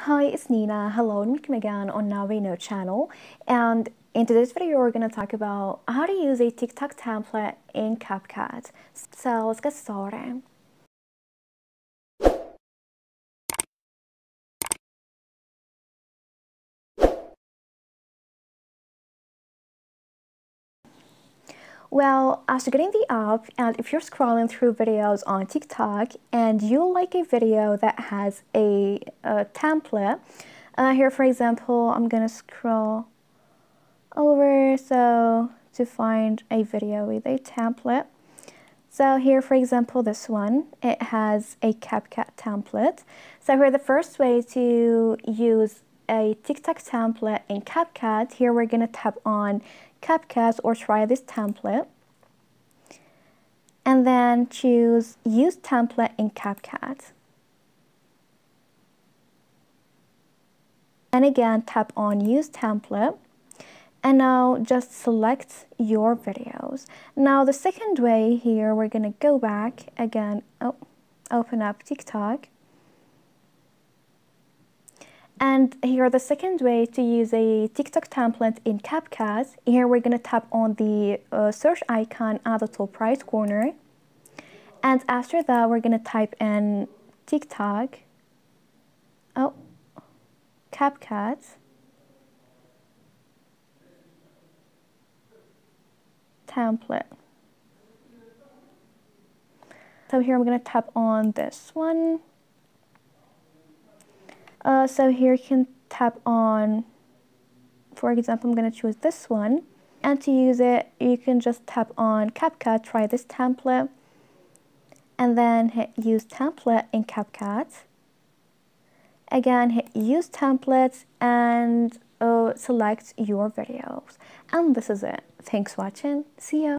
Hi, it's Nina. Hello and welcome again on Now We Know channel. And in today's video, we're going to talk about how to use a TikTok template in Capcut. So let's get started. Well, as you're getting the app, and if you're scrolling through videos on TikTok and you like a video that has a template, here for example, I'm going to scroll over to find a video with a template. So here, for example, this one, it has a Capcut template. So here, the first way to use a TikTok template in Capcut, here we're going to tap on Capcut or try this template. And then choose Use Template in Capcut. And again, tap on Use Template. And now just select your videos. Now the second way here, we're going to go back again, open up TikTok. And here the second way to use a TikTok template in Capcut, here we're going to tap on the search icon at the top right corner. And after that, we're going to type in TikTok, Capcut. Template. So here I'm going to tap on this one. So here you can tap on, for example, I'm going to choose this one. And to use it, you can just tap on Capcut, try this template, and then hit Use Template in Capcut. Again, hit Use Templates and select your videos. And this is it. Thanks for watching. See ya.